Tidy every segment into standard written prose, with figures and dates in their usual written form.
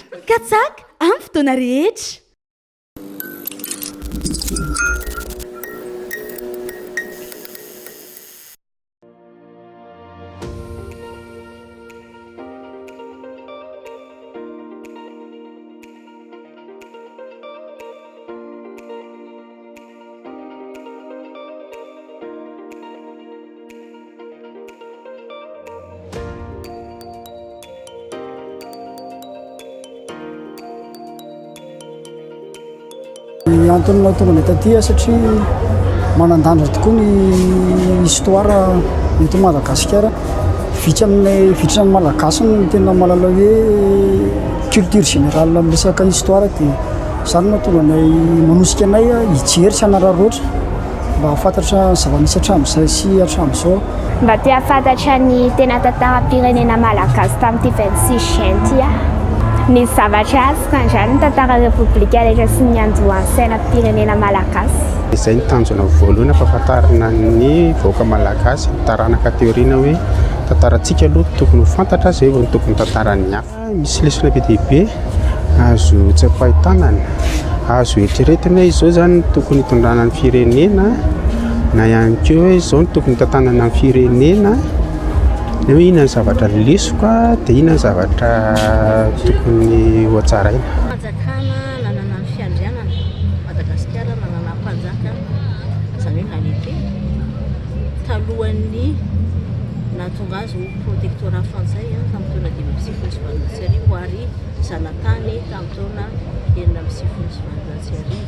katsaka amin'ny fotoana rehetra. Antony tonga metatia satria manandanja tokoa ny histoire eto Madagasikara. Vitsy amin'ny vitrany malagasy no tena mahalala hoe culture générale amin'ny resaka histoire dia izany mahatonga anay manosika anay hijery sy hanararoatra mba hafantatra zava-misy hatramin'izay sy hatramin'izao. Mba te hafantatra ny tena tantaram-pirenena malagasy tamin'ity 26 juin ity a. Nisy zavatra azy ny tantara repoblika rehetra sy ny andohan-saina firenena malagasy. Izay ny tanjona voalohany ampahafantarana ny vahoaka malagasy taranaka teoriana hoe tantarantsika aloha tokony ho fantatra izay vao tokony tantarany hafa. Misy lesona be dia be azo tsapahitanana, azo eritreretina hoe izao zany tokony hitondrana ny firenena na ihany koa hoe izao no tokony tantanana ny firenena. Hoe inona ny zavatra lesoka dia inona ny zavatra tokony ho hatsaraina. Fanjakana nanana ny fiandrianana Madagasikara, nanana mpanjaka izany hoe nalete talohan'ny nahatonga azy ho protectorat frantsay tamin'ny taona 1920 ary zanatany tamin'ny taona 1920.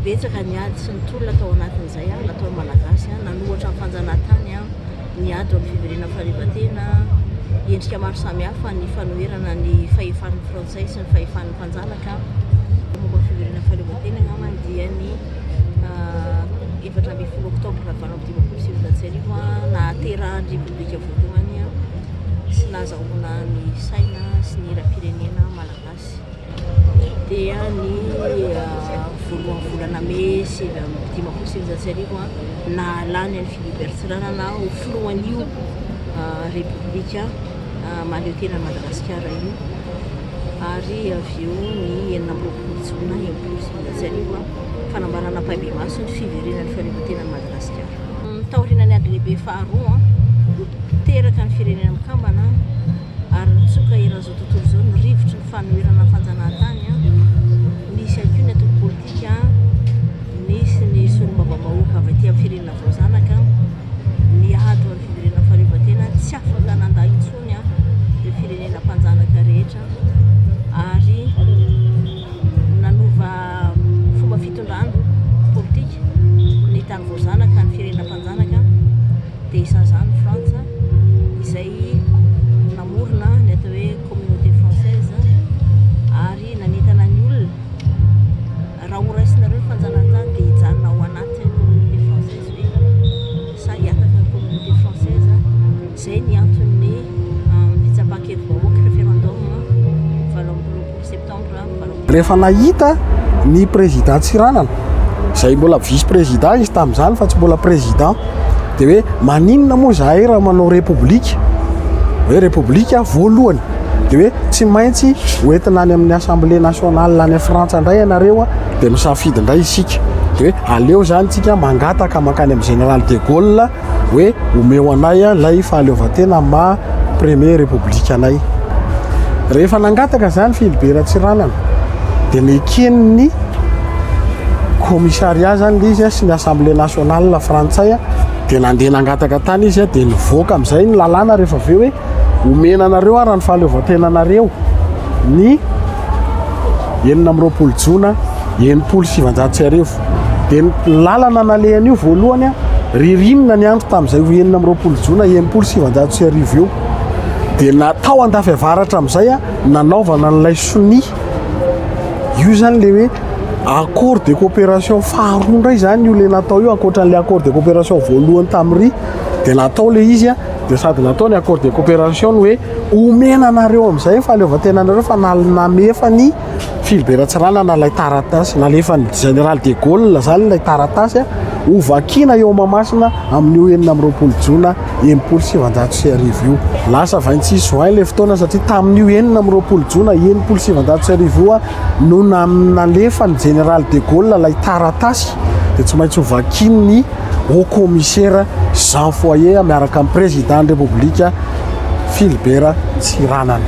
Betsaka ny ady sy ny tolona tao anatin'izay natao malagasy nanohatra ny fanjanahantany ny ady amin'ny fiverenana fahaleovantena, endrika maro samihafa ny fanoherana ny fahefan'ny frantsay sy ny fahefan'ny mpanjanaka. Momba fiverenana fahaleovantena angamba dia ny 17 oktobra 1920 nahaterahan'ny repoblika voalohany sy nahazahoana ny saina sy ny hira-pirenena malagasy. Dia ny voalohan'ny volana May 1920 nahalany ny Philippe Bertrand ho filohan'io repoblika mahaleo tena Madagasikara io, ary avy eo ny 19 Jona 1920 fanambarana pahibe-maso ny fiverenan'ny fahaleovantena Madagasikara. Taoriana ny ady lehibe faharoa teraka ny firenena mikambana ary nitsoka eran'izao tontolo izao ny rivotry ny fanoherana ny fanjanahantany. Nisy ihany koa ny atoko politika, nisy ny solombavam-bahoaka avy aty amin'ny firenena voazanaka. Ny ady amin'ny fiverenana fahaleovantena tsy afaka nandà intsony ireo firenena mpanjanaka rehetra, ary nanova fomba fitondrana politika ny tany voazanaka ny firenena mpanjanaka. Dia isan'izany Frantsa izay namorona ny atao hoe communauté française ary nanentana ny olona raha horaisinareo ny fanjanahantany dia hijanona ao anatin'ny communauté française hoe sa hiataka ny communauté française. Izay ny antony fitsapan-kevim-bahoaka référendum 20 septembre. Rehefa nahita ny président Tsiranana izay mbola vice président izy tamin'izany fa tsy mbola président, dia hoe maninona moa zahay raha manao république, hoe république voalohany dia hoe tsy maintsy hoentina any amin'ny assemblée nationale any Frantsa indray ianareo dia misafidy indray isika. Dia hoe aleo zany tsika mangataka makany amin'ny général de Gaulle hoe omeo anay lay fahaleovantena ma premier république anay. Rehefa nangataka zany Philibert Tsiranana dia neken'ny commissariat zany izy sy ny assemblée nationale frantsay dia nandeha nangataka tany izy dia nivoaka amin'izay ny lalàna rehefa avy eo hoe omena anareo raha ny fahaleovantena anareo ny 19 Jona 1970. Dia ny lalana nalehan'io voalohany ririnina ny andro tamin'izay 19 Jona 1970 eo. Dia natao andafy avaratra amin'izay nanaovana n'ilay soni io zany le hoe accord de coopération faharoa indray zany io le natao io ankoatran'ilay accord de coopération voalohany tamin'ny dia natao le izy dia sady natao ny accord de coopération hoe omena anareo amin'izay fahaleovantena anareo fa namefa ny Philibert Tsiranana lay taratasy, nalefa ny général de Gaulle zany lay taratasy ovakina eo Mahamasina amin'io 4 jona 1700 io. Lasa 26 juin le fotoana satria tamin'io 4 jona 1700 io no nalefa ny général de Gaulle lay taratasy dia tsy maintsy ovakiny au commissaire Jean Foyer miaraka amin'ny président de la République Philibert Tsiranana.